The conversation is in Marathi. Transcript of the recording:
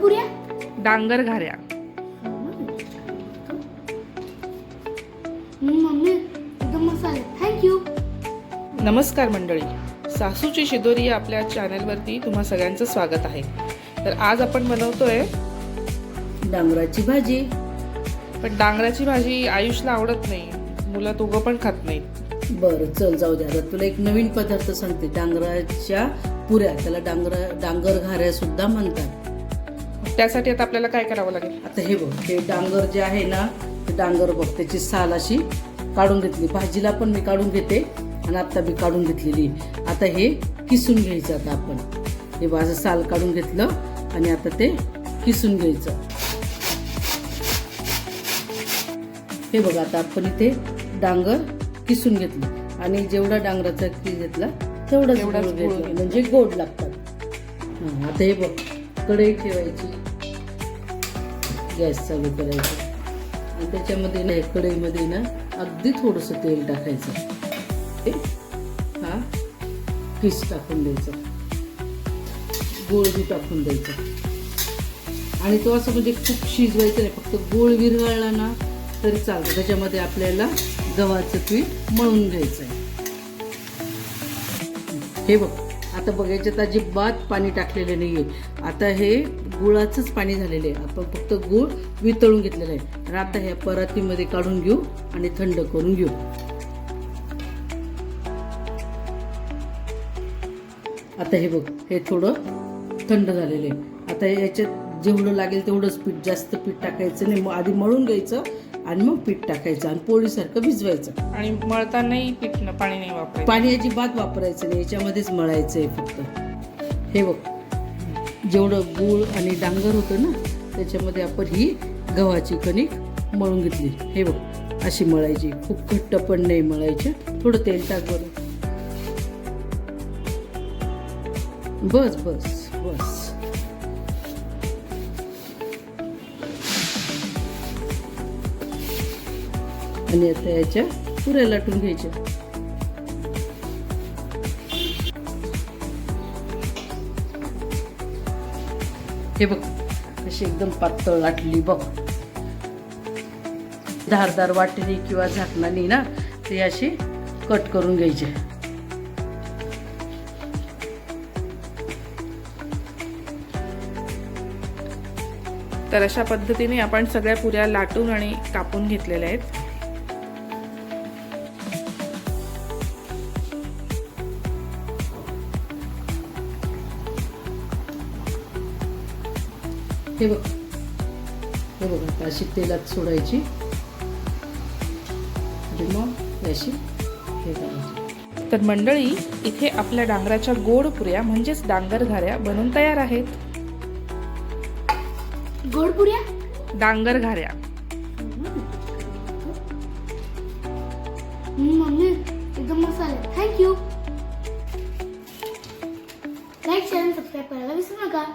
पुऱ्या, डांगर घाऱ्या. मम्मी एकदम मसाले. थँक्यू. नमस्कार मंडळी, सासूची शिदोरी या आपल्या चॅनलवरती तुम्हा सगळ्यांचं स्वागत आहे. तर आज आपण बनवतोय डांगराची भाजी. पण डांगराची भाजी आयुषला आवडत नाही, मुलं दोघं पण खात नाहीत. बरं चल जाऊ द्या. आता तुला एक नवीन पदार्थ सांगते, डांगराच्या पुऱ्या. त्याला डांगर घाऱ्या सुद्धा म्हणतात. त्यासाठी आता आपल्याला काय करावं लागेल? आता हे बघ, हे डांगर जे आहे ना, ते डांगर बघ, त्याची साल अशी काढून घेतली. भाजीला पण मी काढून घेते आणि आता मी काढून घेतलेली. आता हे किसून घ्यायचं. आता आपण हे माझं साल काढून घेतलं आणि आता ते किसून घ्यायचं. हे बघा, आता आपण इथे डांगर किसून घेतलं आणि जेवढा डांगराचा किस घेतला तेवढाच गुळ घेतला, म्हणजे गोड लागतात. आता हे बघ, कढई ठेवायची, गॅस चालू करायचा आणि त्याच्यामध्ये ना, कढईमध्ये ना अगदी थोडंसं तेल टाकायचं. हा किस टाकून द्यायचा, गोळ बी टाकून द्यायचा आणि तो असं म्हणजे खूप शिजवायचं नाही, फक्त गोळ विरघळला ना तरी चालतं. त्याच्यामध्ये आपल्याला गव्हाचं पीठ मळून घ्यायचं आहे. हे बघ, आता बघ, याच्यात अजिबात पाणी टाकलेलं नाहीये. आता हे गुळाचंच पाणी झालेलं आहे. आपण फक्त गुळ वितळून घेतलेलं आहे आणि आता ह्या परातीमध्ये काढून घेऊ आणि थंड करून घेऊ. आता हे बघ, हे थोडं थंड झालेलं आहे. आता याच्यात जेवढं लागेल तेवढंच पीठ, जास्त पीठ टाकायचं नाही. आधी मळून घ्यायचं आणि मग पीठ टाकायचं आणि पोळीसारखं भिजवायचं. आणि मळतानाही पीठ पाणी नाही वापरायचं. पाणी अजिबात वापरायचं नाही, याच्यामध्येच मळायचं आहे फक्त. हे बघ, जेवढं गूळ आणि डांगर होतं ना, त्याच्यामध्ये आपण ही गव्हाची कणिक मळून घेतली. हे बघ, अशी मळायची, खूप घट्ट पण नाही मळायची. थोडं तेल टाक बरं. बस बस बस. आणि आता याच्या पुऱ्या लाटून घ्यायच्या. हे बघ, अशी एकदम पातळ लाटली बघ. धारदार वाटीने किंवा झाकणाने ना ते अशी कट करून घ्यायचे. तर अशा पद्धतीने आपण सगळ्या पुऱ्या लाटून आणि कापून घेतलेल्या आहेत. हे बघ, हे बघ, आता अशी तेलात सोडायची आणि मग अशी हे करायची. तर मंडळी, इथे आपल्या डांगराच्या गोड पुऱ्या म्हणजेच डांगर घाऱ्या बनून तयार आहेत. गोड पुऱ्या, डांगर घाऱ्या. मम्मी एकदम मसाले. थँक्यू. लाईक, शेअर आणि सबस्क्राईब करायला विसरू नका.